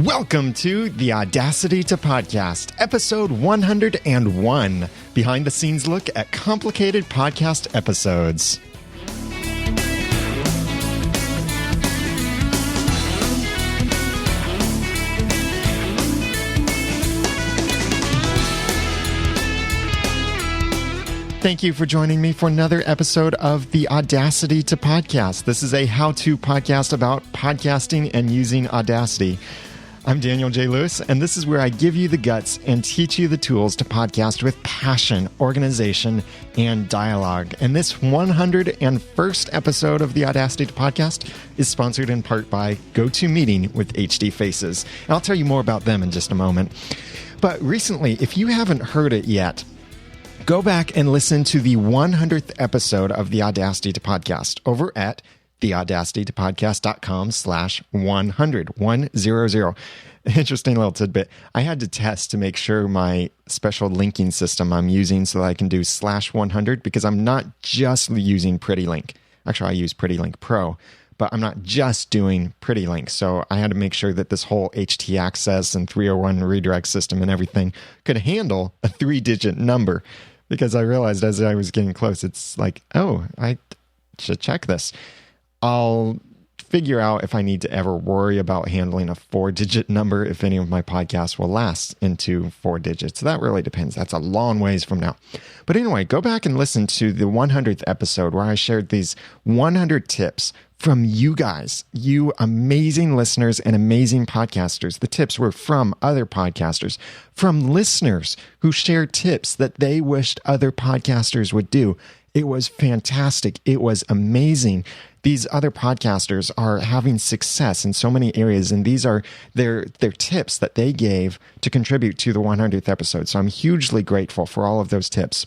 Welcome to the Audacity to Podcast, episode 101, behind the scenes look at complicated podcast episodes. Thank you for joining me for another episode of the Audacity to Podcast. This is a how-to podcast about podcasting and using Audacity. I'm Daniel J. Lewis, and this is where I give you the guts and teach you the tools to podcast with passion, organization, and dialogue. And this 101st episode of the Audacity to Podcast is sponsored in part by GoToMeeting with HD Faces. And I'll tell you more about them in just a moment. But recently, if you haven't heard it yet, go back and listen to the 100th episode of the Audacity to Podcast over at theaudacitytopodcast.com/100, 100. Interesting little tidbit. I had to test to make sure my special linking system I'm using so that I can do /100 because I'm not just using PrettyLink. Actually, I use PrettyLink Pro, but I'm not just doing PrettyLink. So I had to make sure that this whole HT access and 301 redirect system and everything could handle a 3-digit number because I realized as I was getting close, it's like, oh, I should check this. I'll figure out if I need to ever worry about handling a 4-digit number if any of my podcasts will last into 4 digits. That really depends. That's a long ways from now. But anyway, go back and listen to the 100th episode where I shared these 100 tips from you guys, you amazing listeners and amazing podcasters. The tips were from other podcasters, from listeners who shared tips that they wished other podcasters would do. It was fantastic. It was amazing. These other podcasters are having success in so many areas, and these are their tips that they gave to contribute to the 100th episode. So I'm hugely grateful for all of those tips.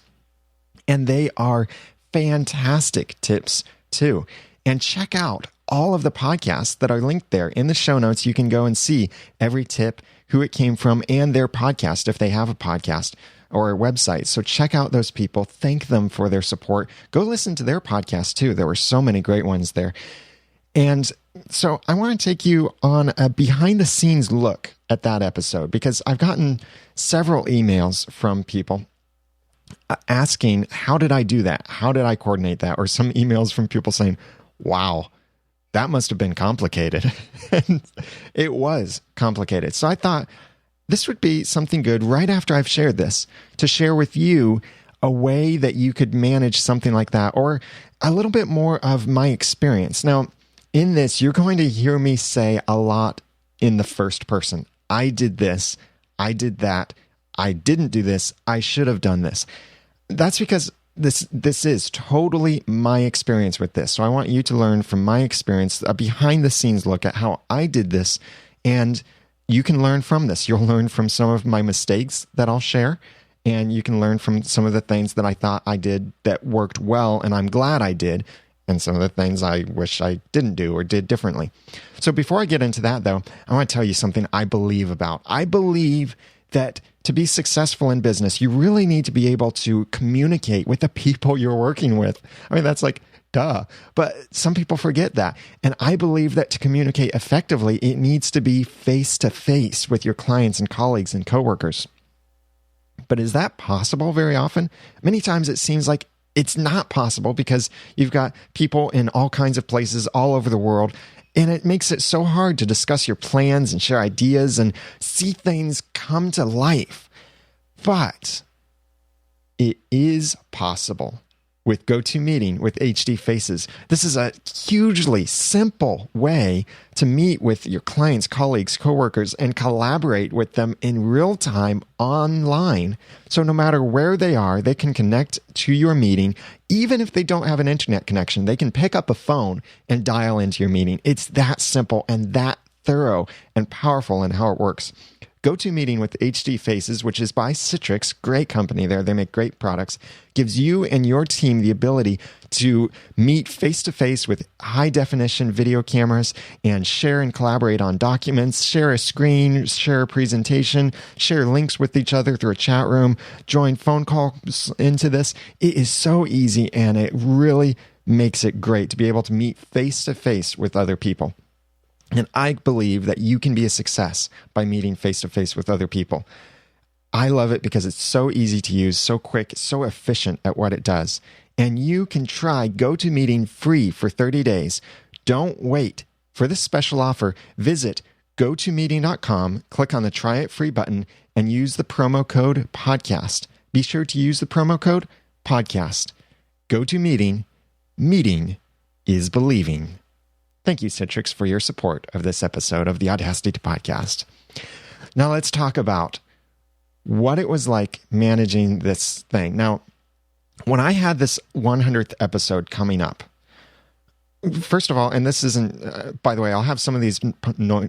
And they are fantastic tips too. And check out all of the podcasts that are linked there. In the show notes, you can go and see every tip, who it came from, and their podcast if they have a podcast or a website. So check out those people. Thank them for their support. Go listen to their podcast too. There were so many great ones there. And so I want to take you on a behind the scenes look at that episode because I've gotten several emails from people asking, how did I do that? How did I coordinate that? Or some emails from people saying, wow, that must have been complicated. And it was complicated. So I thought, this would be something good right after I've shared this to share with you a way that you could manage something like that or a little bit more of my experience. Now, in this, you're going to hear me say a lot in the first person. I did this. I did that. I didn't do this. I should have done this. That's because this is totally my experience with this. So I want you to learn from my experience, a behind the scenes look at how I did this, and you can learn from this. You'll learn from some of my mistakes that I'll share, and you can learn from some of the things that I thought I did that worked well, and I'm glad I did, and some of the things I wish I didn't do or did differently. So before I get into that, though, I want to tell you something I believe about. I believe that to be successful in business, you really need to be able to communicate with the people you're working with. I mean, that's like, duh. But some people forget that. And I believe that to communicate effectively, it needs to be face-to-face with your clients and colleagues and coworkers. But is that possible very often? Many times it seems like it's not possible because you've got people in all kinds of places all over the world, and it makes it so hard to discuss your plans and share ideas and see things come to life. But it is possible with GoToMeeting with HD Faces. This is a hugely simple way to meet with your clients, colleagues, coworkers, and collaborate with them in real time online. So no matter where they are, they can connect to your meeting. Even if they don't have an internet connection, they can pick up a phone and dial into your meeting. It's that simple and that thorough and powerful in how it works. GoToMeeting with HD Faces, which is by Citrix, great company there, they make great products, gives you and your team the ability to meet face-to-face with high-definition video cameras and share and collaborate on documents, share a screen, share a presentation, share links with each other through a chat room, join phone calls into this. It is so easy, and it really makes it great to be able to meet face-to-face with other people. And I believe that you can be a success by meeting face-to-face with other people. I love it because it's so easy to use, so quick, so efficient at what it does. And you can try GoToMeeting free for 30 days. Don't wait. For this special offer, visit gotomeeting.com, click on the Try It Free button, and use the promo code podcast. Be sure to use the promo code podcast. GoToMeeting. Meeting is believing. Thank you, Citrix, for your support of this episode of the Audacity podcast. Now let's talk about what it was like managing this thing. Now, when I had this 100th episode coming up, first of all, and this isn't, by the way, I'll have some of these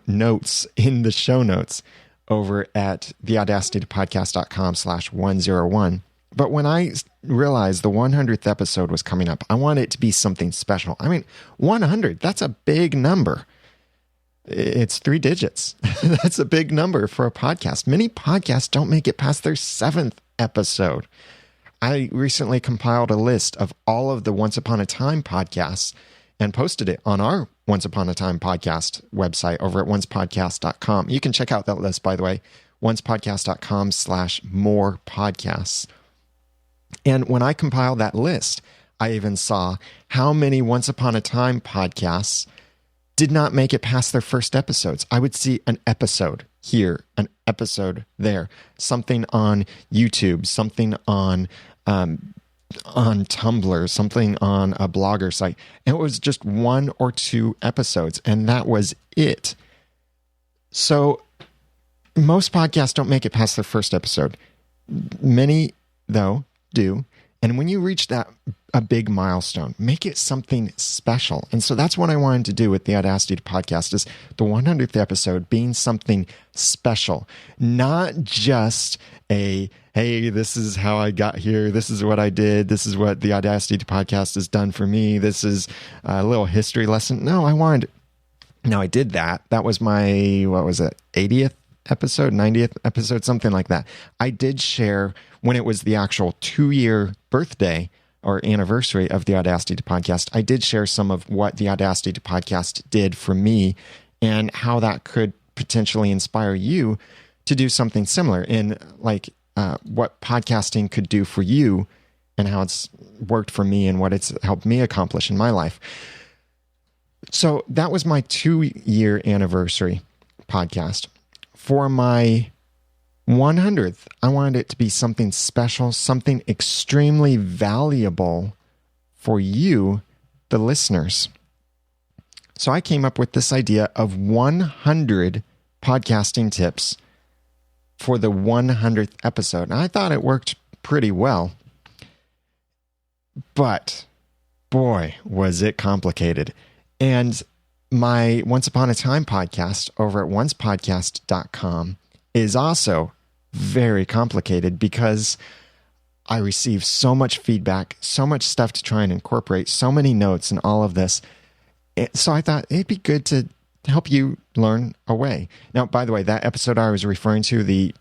notes in the show notes over at theaudacitypodcast.com/101. But when I realized the 100th episode was coming up, I wanted it to be something special. I mean, 100, that's a big number. It's 3 digits. That's a big number for a podcast. Many podcasts don't make it past their 7th episode. I recently compiled a list of all of the Once Upon a Time podcasts and posted it on our Once Upon a Time podcast website over at oncepodcast.com. You can check out that list, by the way, oncepodcast.com/more podcasts. And when I compiled that list, I even saw how many Once Upon a Time podcasts did not make it past their first episodes. I would see an episode here, an episode there, something on YouTube, something on Tumblr, something on a blogger site. And it was just 1 or 2 episodes, and that was it. So most podcasts don't make it past their first episode. Many, though, do. And when you reach a big milestone, make it something special. And so that's what I wanted to do with the Audacity podcast, is the 100th episode being something special, not just hey, this is how I got here. This is what I did. This is what the Audacity podcast has done for me. This is a little history lesson. No, I did that. That was my, 80th episode, 90th episode, something like that. I did share when it was the actual 2-year birthday or anniversary of the Audacity podcast. I did share some of what the Audacity podcast did for me and how that could potentially inspire you to do something similar in what podcasting could do for you and how it's worked for me and what it's helped me accomplish in my life. So that was my 2-year anniversary podcast. For my 100th, I wanted it to be something special, something extremely valuable for you, the listeners. So I came up with this idea of 100 podcasting tips for the 100th episode. And I thought it worked pretty well. But boy, was it complicated. And my Once Upon a Time podcast over at oncepodcast.com is also very complicated because I received so much feedback, so much stuff to try and incorporate, so many notes and all of this. So I thought it'd be good to help you learn a way. Now, by the way, that episode I was referring to, the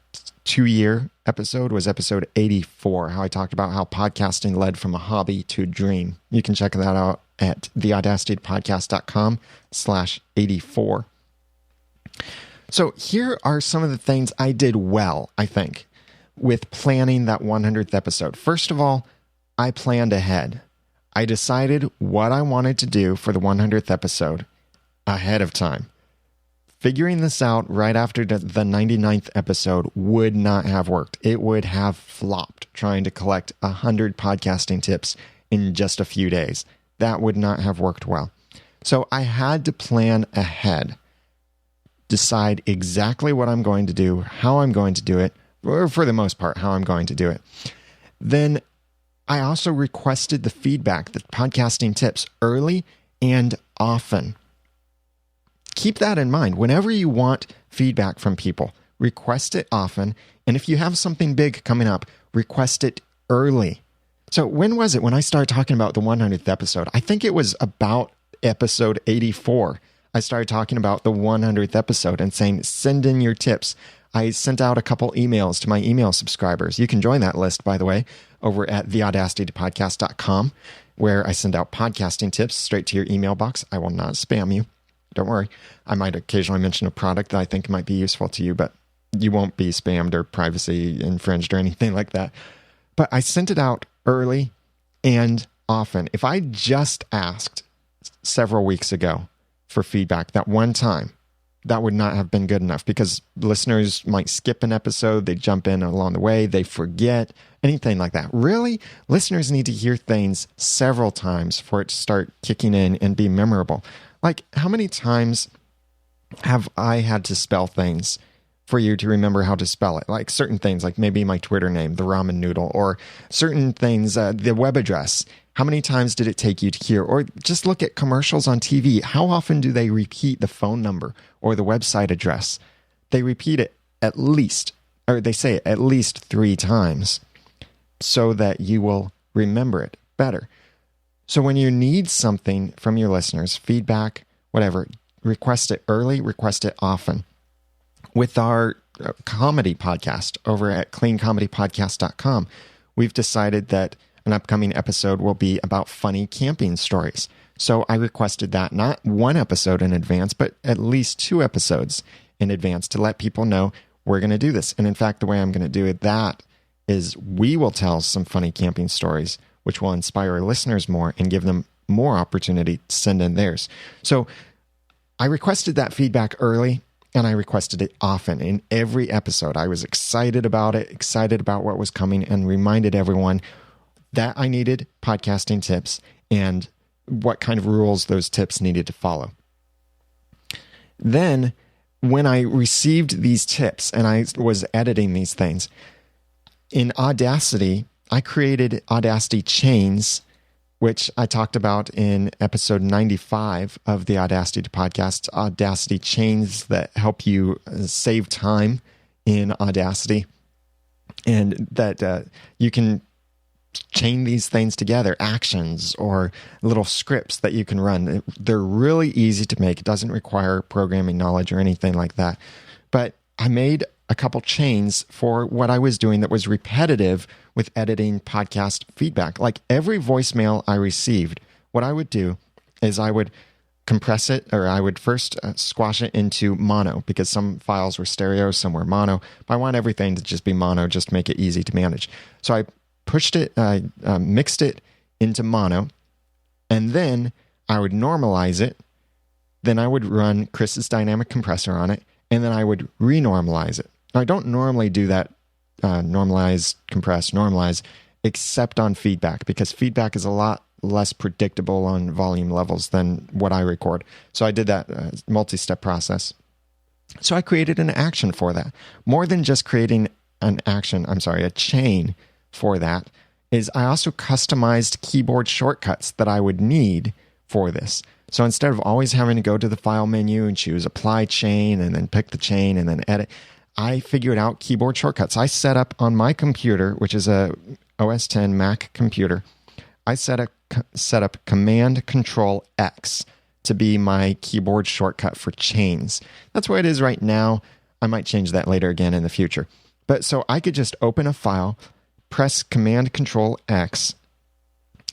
2-year episode, was episode 84, how I talked about how podcasting led from a hobby to a dream. You can check that out at theaudacitypodcast.com/84. So here are some of the things I did well, I think, with planning that 100th episode. First of all, I planned ahead. I decided what I wanted to do for the 100th episode ahead of time. Figuring this out right after the 99th episode would not have worked. It would have flopped trying to collect 100 podcasting tips in just a few days. That would not have worked well. So I had to plan ahead. Decide exactly what I'm going to do, how I'm going to do it, or for the most part, how I'm going to do it. Then I also requested the feedback, the podcasting tips, early and often. Keep that in mind. Whenever you want feedback from people, request it often. And if you have something big coming up, request it early. So when was it when I started talking about the 100th episode? I think it was about episode 84. I started talking about the 100th episode and saying, send in your tips. I sent out a couple emails to my email subscribers. You can join that list, by the way, over at theaudacitypodcast.com, where I send out podcasting tips straight to your email box. I will not spam you. Don't worry. I might occasionally mention a product that I think might be useful to you, but you won't be spammed or privacy infringed or anything like that. But I sent it out early and often. If I just asked several weeks ago for feedback that one time, that would not have been good enough, because listeners might skip an episode, they jump in along the way, they forget, anything like that. Really, listeners need to hear things several times for it to start kicking in and be memorable. Like, how many times have I had to spell things for you to remember how to spell it? Like certain things, like maybe my Twitter name, the ramen noodle, or certain things, the web address. How many times did it take you to hear? Or just look at commercials on TV. How often do they repeat the phone number or the website address? They repeat it at least, or they say it at least 3 times so that you will remember it better. So when you need something from your listeners, feedback, whatever, request it early, request it often. With our comedy podcast over at cleancomedypodcast.com, we've decided that an upcoming episode will be about funny camping stories. So I requested that not 1 episode in advance, but at least 2 episodes in advance to let people know we're going to do this. And in fact, the way I'm going to do it, that is we will tell some funny camping stories, which will inspire our listeners more and give them more opportunity to send in theirs. So I requested that feedback early, and I requested it often in every episode. I was excited about it, excited about what was coming, and reminded everyone that I needed podcasting tips and what kind of rules those tips needed to follow. Then, when I received these tips and I was editing these things, in Audacity, I created Audacity chains, which I talked about in episode 95 of the Audacity podcast. Audacity chains that help you save time in Audacity, and that you can chain these things together, actions or little scripts that you can run. They're really easy to make. It doesn't require programming knowledge or anything like that. But I made a couple chains for what I was doing that was repetitive with editing podcast feedback. Like every voicemail I received, what I would do is I would compress it, or I would first squash it into mono, because some files were stereo, some were mono. But I want everything to just be mono, just to make it easy to manage. So I pushed it, mixed it into mono, and then I would normalize it. Then I would run Chris's dynamic compressor on it, and then I would renormalize it. Now, I don't normally do that, normalize, compress, normalize, except on feedback, because feedback is a lot less predictable on volume levels than what I record. So I did that multi-step process. So I created an action for that. More than just creating a chain for that, is I also customized keyboard shortcuts that I would need for this. So instead of always having to go to the file menu and choose apply chain and then pick the chain and then edit, I figured out keyboard shortcuts. I set up on my computer, which is a OS X Mac computer, I set up Command Control X to be my keyboard shortcut for chains. That's what it is right now. I might change that later again in the future. But so I could just open a file, press Command Control X,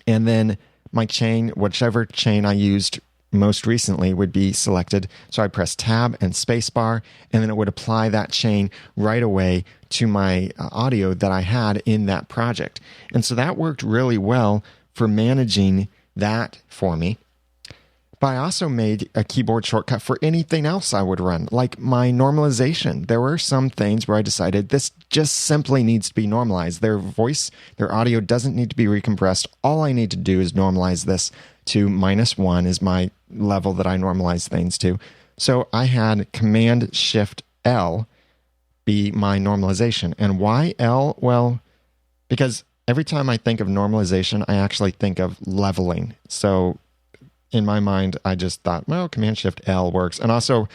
and then my chain, whichever chain I used most recently, would be selected. So I press Tab and Spacebar, and then it would apply that chain right away to my audio that I had in that project. And so that worked really well for managing that for me. But I also made a keyboard shortcut for anything else I would run, like my normalization. There were some things where I decided this just simply needs to be normalized. Their voice, their audio doesn't need to be recompressed. All I need to do is normalize this to -1 is my level that I normalize things to. So I had Command-Shift-L be my normalization. And why L? Well, because every time I think of normalization, I actually think of leveling. So in my mind, I just thought, well, Command-Shift-L works. And also,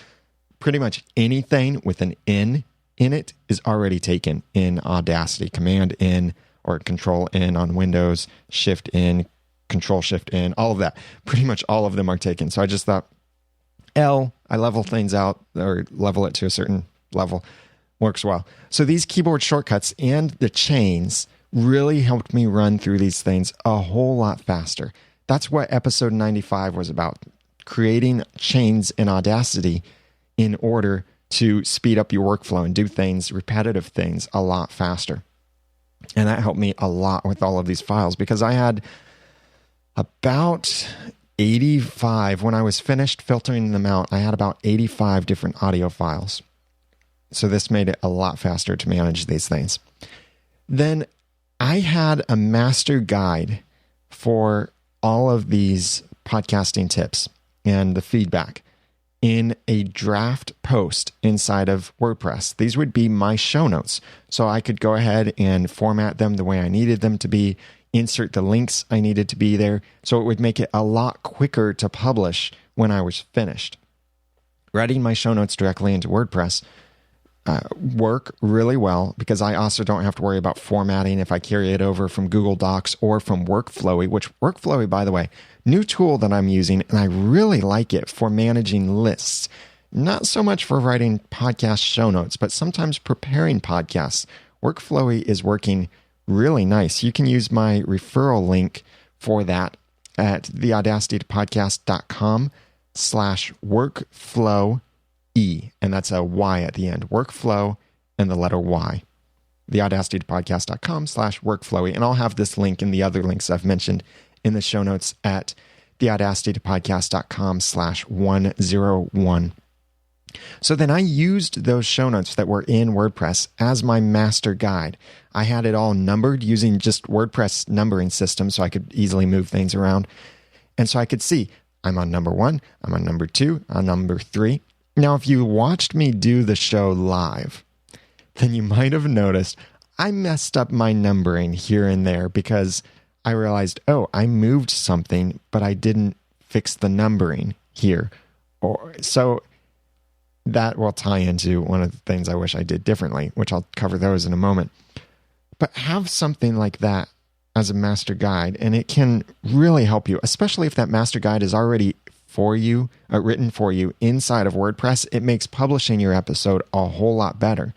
pretty much anything with an N in it is already taken in Audacity. Command-N or Control-N on Windows, Shift-N, Control-Shift-N, all of that. Pretty much all of them are taken. So I just thought, L, I level things out or level it to a certain level. Works well. So these keyboard shortcuts and the chains really helped me run through these things a whole lot faster. That's what episode 95 was about. creating chains in Audacity in order to speed up your workflow and do things, repetitive things, a lot faster. And that helped me a lot with all of these files because I had about 85, when I was finished filtering them out, I had about 85 different audio files. So this made it a lot faster to manage these things. Then I had a master guide for all of these podcasting tips and the feedback in a draft post inside of WordPress. These would be my show notes. So I could go ahead and format them the way I needed them to be, insert the links I needed to be there. So it would make it a lot quicker to publish when I was finished. Writing my show notes directly into WordPress work really well because I also don't have to worry about formatting if I carry it over from Google Docs or from Workflowy, which Workflowy, by the way, new tool that I'm using, and I really like it for managing lists. Not so much for writing podcast show notes, but sometimes preparing podcasts. Workflowy is working really nice. You can use my referral link for that at theaudacitypodcast.com/workflow. And that's a Y at the end. Workflow and the letter Y. theaudacitypodcast.com/workflowy. And I'll have this link and the other links I've mentioned in the show notes at theaudacitypodcast.com/101. So then I used those show notes that were in WordPress as my master guide. I had it all numbered using just WordPress numbering system so I could easily move things around. And so I could see I'm on number 1, I'm on number 2, on number 3. Now, if you watched me do the show live, then you might have noticed I messed up my numbering here and there because I realized, I moved something, but I didn't fix the numbering here. So that will tie into one of the things I wish I did differently, which I'll cover those in a moment. But have something like that as a master guide, and it can really help you, especially if that master guide is already for you, written for you inside of WordPress. It makes publishing your episode a whole lot better.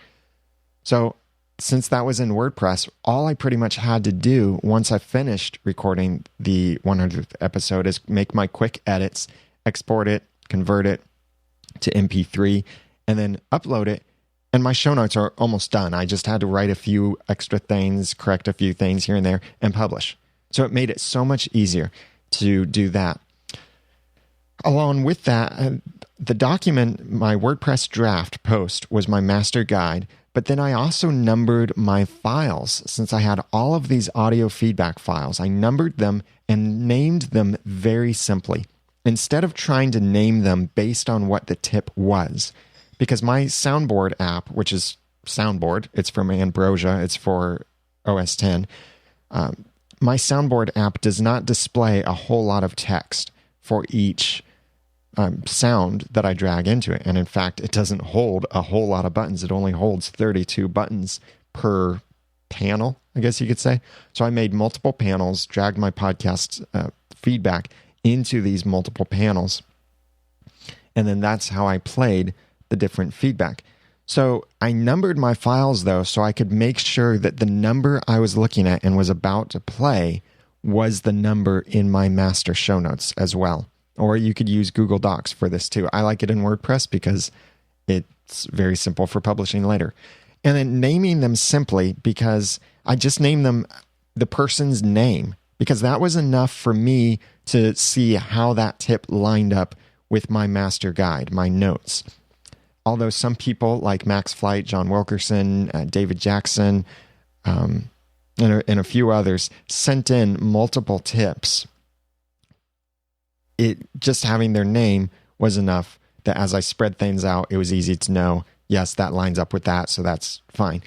So since that was in WordPress, all I pretty much had to do once I finished recording the 100th episode is make my quick edits, export it, convert it to MP3, and then upload it. And my show notes are almost done. I just had to write a few extra things, correct a few things here and there, and publish. So it made it so much easier to do that. Along with that, the document, my WordPress draft post was my master guide, but then I also numbered my files. Since I had all of these audio feedback files, I numbered them and named them very simply, instead of trying to name them based on what the tip was. Because my soundboard app, which is Soundboard, it's from Ambrosia, it's for OS X, my soundboard app does not display a whole lot of text for each sound that I drag into it. And in fact, it doesn't hold a whole lot of buttons. It only holds 32 buttons per panel, I guess you could say. So I made multiple panels, dragged my podcast feedback into these multiple panels. And then that's how I played the different feedback. So I numbered my files, though, so I could make sure that the number I was looking at and was about to play was the number in my master show notes as well. Or you could use Google Docs for this too. I like it in WordPress because it's very simple for publishing later. And then naming them simply because I just named them the person's name because that was enough for me to see how that tip lined up with my master guide, my notes. Although some people like Max Flight, John Wilkerson, David Jackson, and a few others sent in multiple tips, it just having their name was enough that as I spread things out, it was easy to know, yes, that lines up with that, so that's fine.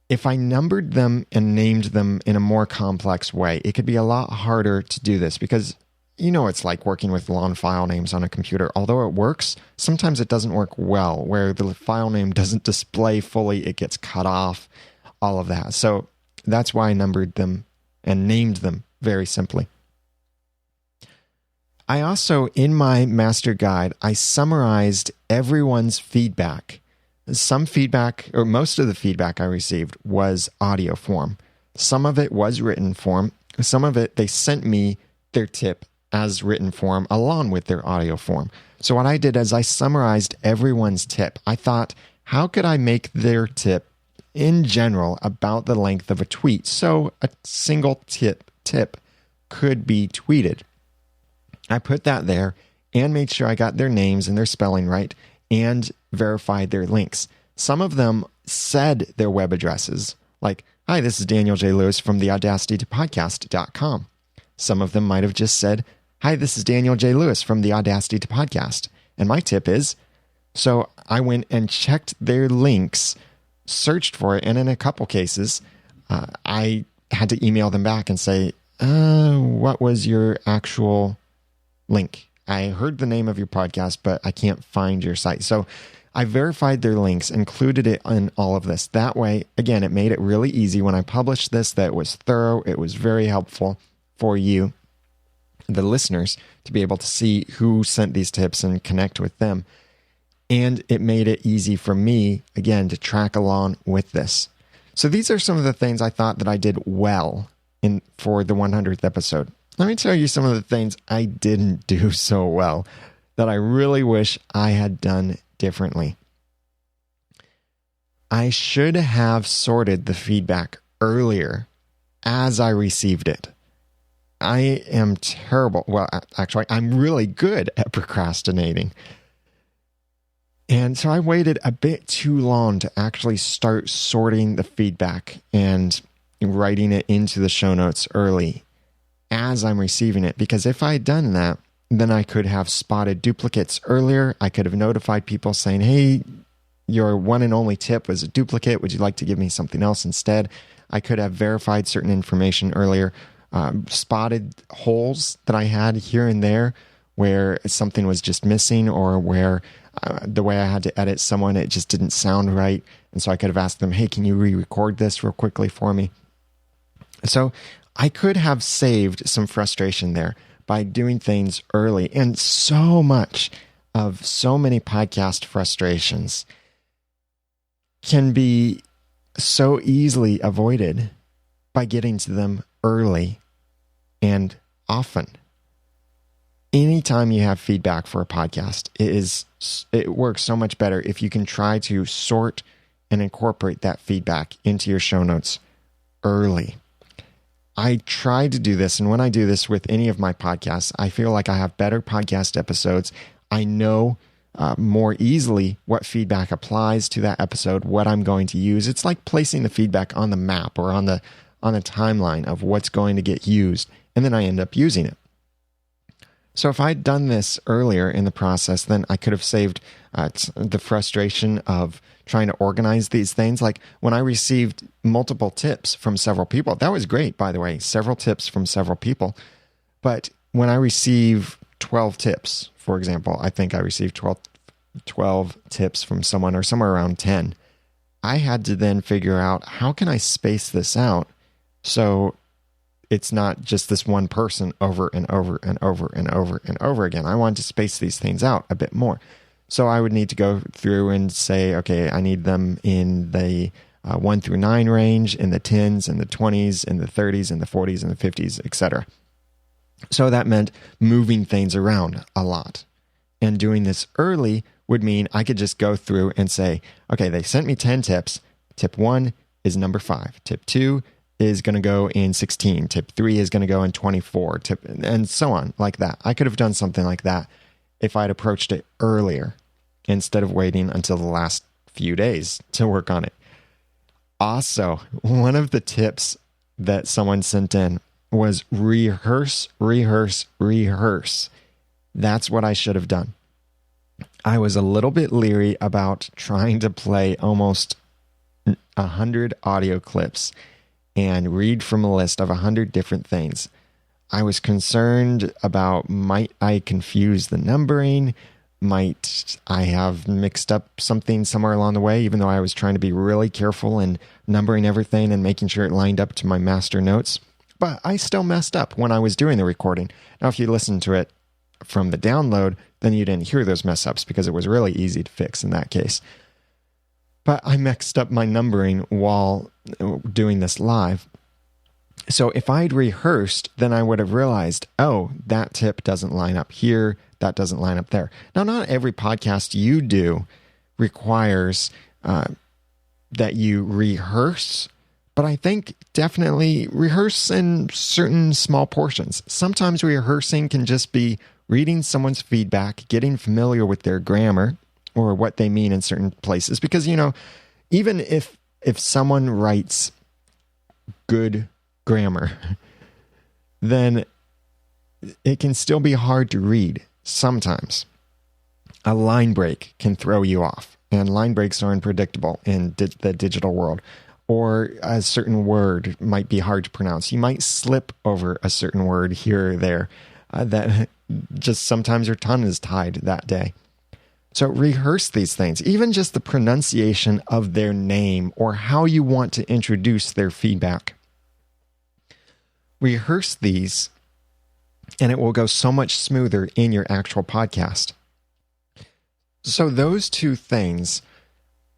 If I numbered them and named them in a more complex way, it could be a lot harder to do this because it's like working with long file names on a computer. Although it works, sometimes it doesn't work well, where the file name doesn't display fully, it gets cut off, all of that. So that's why I numbered them and named them very simply. I also, in my master guide, I summarized everyone's feedback. Some feedback, or most of the feedback I received was audio form. Some of it was written form. Some of it, they sent me their tip as written form along with their audio form. So what I did is I summarized everyone's tip. I thought, how could I make their tip in general about the length of a tweet so a single tip could be tweeted? I put that there and made sure I got their names and their spelling right and verified their links. Some of them said their web addresses, like, hi, this is Daniel J. Lewis from the Audacity to podcast.com. Some of them might have just said, hi, this is Daniel J. Lewis from the Audacity to podcast. And my tip is, so I went and checked their links, searched for it, and in a couple cases, I had to email them back and say, what was your actual link? I heard the name of your podcast, but I can't find your site. So I verified their links, included it in all of this. That way, again, it made it really easy when I published this, that it was thorough. It was very helpful for you, the listeners, to be able to see who sent these tips and connect with them. And it made it easy for me, again, to track along with this. So these are some of the things I thought that I did well for the 100th episode. Let me tell you some of the things I didn't do so well that I really wish I had done differently. I should have sorted the feedback earlier as I received it. I am terrible. Well, actually, I'm really good at procrastinating. And so I waited a bit too long to actually start sorting the feedback and writing it into the show notes early as I'm receiving it. Because if I had done that, then I could have spotted duplicates earlier. I could have notified people saying, hey, your one and only tip was a duplicate. Would you like to give me something else instead? I could have verified certain information earlier, spotted holes that I had here and there where something was just missing, or where the way I had to edit someone, it just didn't sound right. And so I could have asked them, hey, can you re-record this real quickly for me? So I could have saved some frustration there by doing things early. And so much of so many podcast frustrations can be so easily avoided by getting to them early and often. Anytime you have feedback for a podcast, it works so much better if you can try to sort and incorporate that feedback into your show notes early. I try to do this, and when I do this with any of my podcasts, I feel like I have better podcast episodes. I know more easily what feedback applies to that episode, what I'm going to use. It's like placing the feedback on the map or on the timeline of what's going to get used, and then I end up using it. So if I'd done this earlier in the process, then I could have saved the frustration of trying to organize these things. Like when I received multiple tips from several people, that was great, by the way, several tips from several people. But when I receive 12 tips, for example, I think I received 12 tips from someone, or somewhere around 10. I had to then figure out, how can I space this out so it's not just this one person over and over and over and over and over again. I want to space these things out a bit more. So I would need to go through and say, okay, I need them in the 1 through 9 range, in the 10s and the 20s, in the 30s and the 40s and the 50s, etc. So that meant moving things around a lot. And doing this early would mean I could just go through and say, okay, they sent me 10 tips. Tip 1 is number 5. Tip 2 is going to go in 16. Tip 3 is going to go in 24. And so on, like that. I could have done something like that if I'd approached it earlier instead of waiting until the last few days to work on it. Also, one of the tips that someone sent in was rehearse. That's what I should have done. I was a little bit leery about trying to play almost 100 audio clips and read from a list of 100 different things. I was concerned about, might I confuse the numbering? Might I have mixed up something somewhere along the way, even though I was trying to be really careful and numbering everything and making sure it lined up to my master notes? But I still messed up when I was doing the recording. Now, if you listen to it from the download, then you didn't hear those mess ups because it was really easy to fix in that case. But I mixed up my numbering while doing this live. So if I'd rehearsed, then I would have realized, oh, that tip doesn't line up here. That doesn't line up there. Now, not every podcast you do requires that you rehearse, but I think definitely rehearse in certain small portions. Sometimes rehearsing can just be reading someone's feedback, getting familiar with their grammar or what they mean in certain places. Because, even if someone writes good grammar, then it can still be hard to read sometimes. A line break can throw you off, and line breaks are unpredictable in the digital world. Or a certain word might be hard to pronounce. You might slip over a certain word here or there that just sometimes your tongue is tied that day. So rehearse these things, even just the pronunciation of their name or how you want to introduce their feedback. Rehearse these, and it will go so much smoother in your actual podcast. So those two things,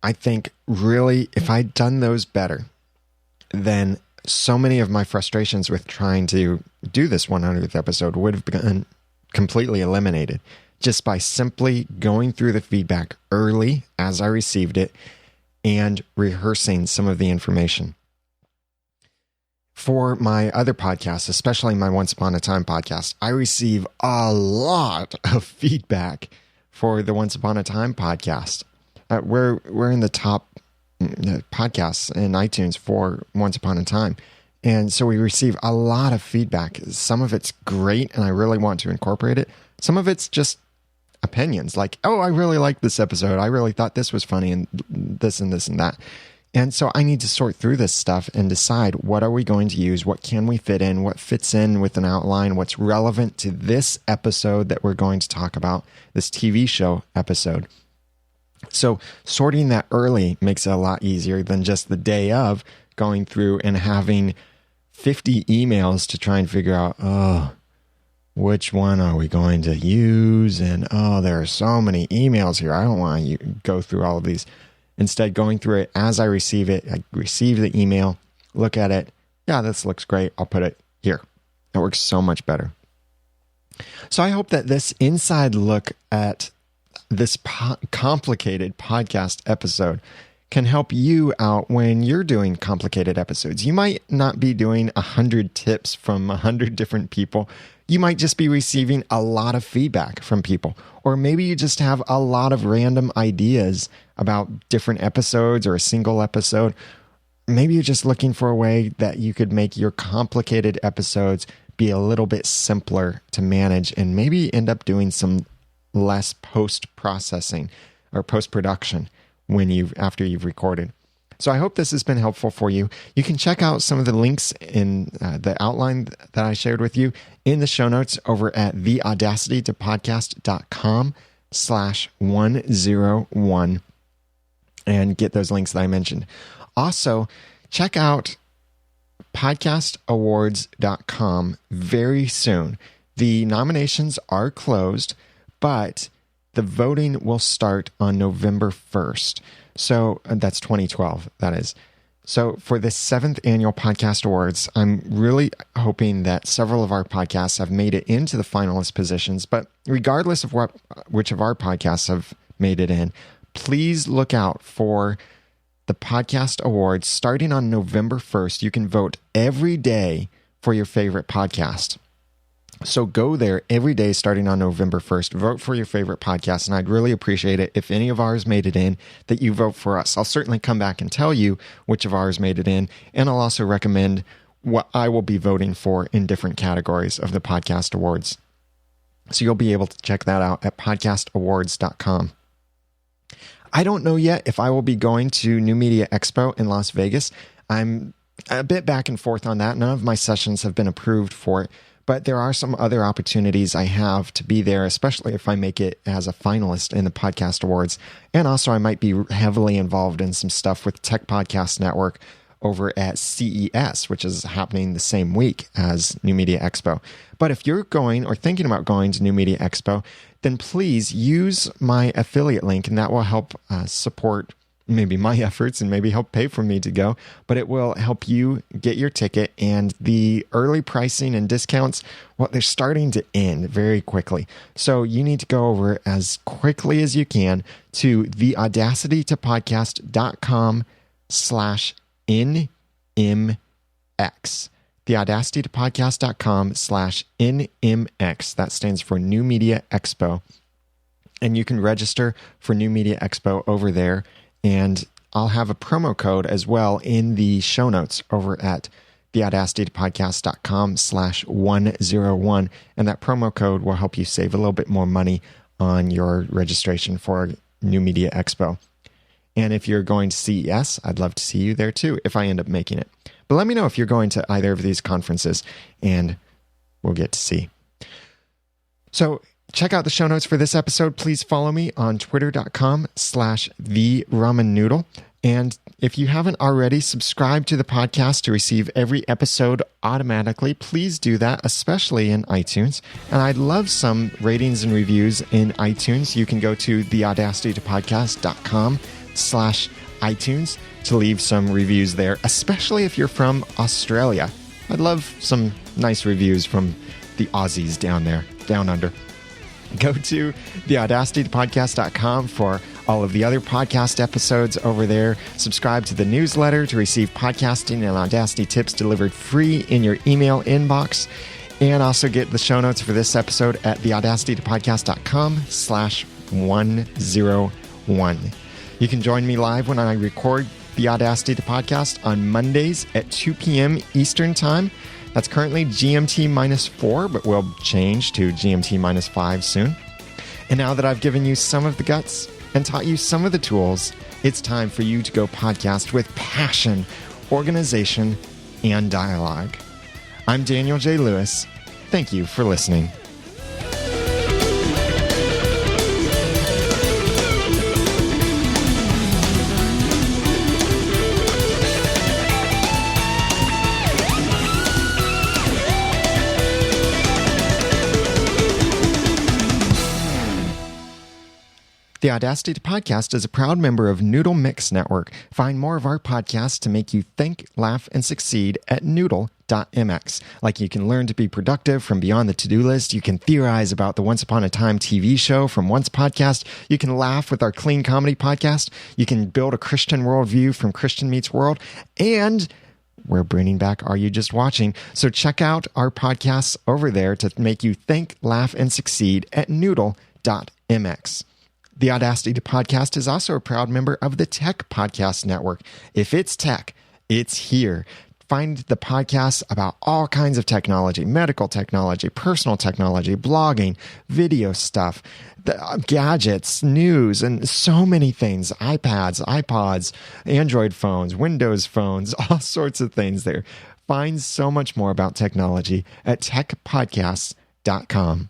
I think really, if I'd done those better, then so many of my frustrations with trying to do this 100th episode would have been completely eliminated just by simply going through the feedback early as I received it and rehearsing some of the information. For my other podcasts, especially my Once Upon a Time podcast, I receive a lot of feedback for the Once Upon a Time podcast. We're in the top podcasts in iTunes for Once Upon a Time. And so we receive a lot of feedback. Some of it's great, and I really want to incorporate it. Some of it's just opinions, like, oh, I really like this episode. I really thought this was funny, and this and this and that. And so I need to sort through this stuff and decide, what are we going to use? What can we fit in? What fits in with an outline? What's relevant to this episode that we're going to talk about, this TV show episode? So sorting that early makes it a lot easier than just the day of going through and having 50 emails to try and figure out, which one are we going to use? And, there are so many emails here. I don't want to go through all of these. Instead, going through it as I receive it, I receive the email, look at it. Yeah, this looks great. I'll put it here. It works so much better. So I hope that this inside look at this complicated podcast episode can help you out when you're doing complicated episodes. You might not be doing 100 tips from 100 different people. You might just be receiving a lot of feedback from people. Or maybe you just have a lot of random ideas about different episodes or a single episode. Maybe you're just looking for a way that you could make your complicated episodes be a little bit simpler to manage and maybe end up doing some less post-processing or post-production after you've recorded. So I hope this has been helpful for you. You can check out some of the links in the outline that I shared with you in the show notes over at theaudacitytopodcast.com/101 and get those links that I mentioned. Also, check out podcastawards.com very soon. The nominations are closed, but the voting will start on November 1st. So that's 2012, that is. So for the 7th annual Podcast Awards, I'm really hoping that several of our podcasts have made it into the finalist positions. But regardless of which of our podcasts have made it in, please look out for the Podcast Awards starting on November 1st. You can vote every day for your favorite podcast. So go there every day starting on November 1st. Vote for your favorite podcast, and I'd really appreciate it if any of ours made it in, that you vote for us. I'll certainly come back and tell you which of ours made it in, and I'll also recommend what I will be voting for in different categories of the Podcast Awards. So you'll be able to check that out at podcastawards.com. I don't know yet if I will be going to New Media Expo in Las Vegas. I'm a bit back and forth on that. None of my sessions have been approved for it. But there are some other opportunities I have to be there, especially if I make it as a finalist in the Podcast Awards. And also I might be heavily involved in some stuff with Tech Podcast Network over at CES, which is happening the same week as New Media Expo. But if you're going or thinking about going to New Media Expo, then please use my affiliate link, and that will help support maybe my efforts and maybe help pay for me to go, but it will help you get your ticket. And the early pricing and discounts, well, they're starting to end very quickly. So you need to go over as quickly as you can to theaudacitytopodcast.com/NMX. theaudacitytopodcast.com/NMX. That stands for New Media Expo. And you can register for New Media Expo over there. And I'll have a promo code as well in the show notes over at theaudacitytopodcast.com/101. And that promo code will help you save a little bit more money on your registration for New Media Expo. And if you're going to CES, I'd love to see you there too, if I end up making it. But let me know if you're going to either of these conferences, and we'll get to see. So check out the show notes for this episode. Please follow me on twitter.com/theramennoodle. And if you haven't already, subscribe to the podcast to receive every episode automatically. Please do that, especially in iTunes. And I'd love some ratings and reviews in iTunes. You can go to theaudacitytopodcast.com/iTunes to leave some reviews there, especially if you're from Australia. I'd love some nice reviews from the Aussies down there, down under. Go to theaudacitypodcast.com for all of the other podcast episodes over there. Subscribe to the newsletter to receive podcasting and Audacity tips delivered free in your email inbox. And also get the show notes for this episode at theaudacitypodcast.com/101. You can join me live when I record the Audacity Podcast on Mondays at 2 p.m. Eastern Time. That's currently GMT-4, but will change to GMT-5 soon. And now that I've given you some of the guts and taught you some of the tools, it's time for you to go podcast with passion, organization, and dialogue. I'm Daniel J. Lewis. Thank you for listening. The Audacity Podcast is a proud member of Noodle Mix Network. Find more of our podcasts to make you think, laugh, and succeed at noodle.mx. Like you can learn to be productive from beyond the to-do list. You can theorize about the Once Upon a Time TV show from Once Podcast. You can laugh with our clean comedy podcast. You can build a Christian worldview from Christian Meets World. And we're bringing back Are You Just Watching? So check out our podcasts over there to make you think, laugh, and succeed at noodle.mx. The Audacity Podcast is also a proud member of the Tech Podcast Network. If it's tech, it's here. Find the podcasts about all kinds of technology, medical technology, personal technology, blogging, video stuff, gadgets, news, and so many things. iPads, iPods, Android phones, Windows phones, all sorts of things there. Find so much more about technology at techpodcasts.com.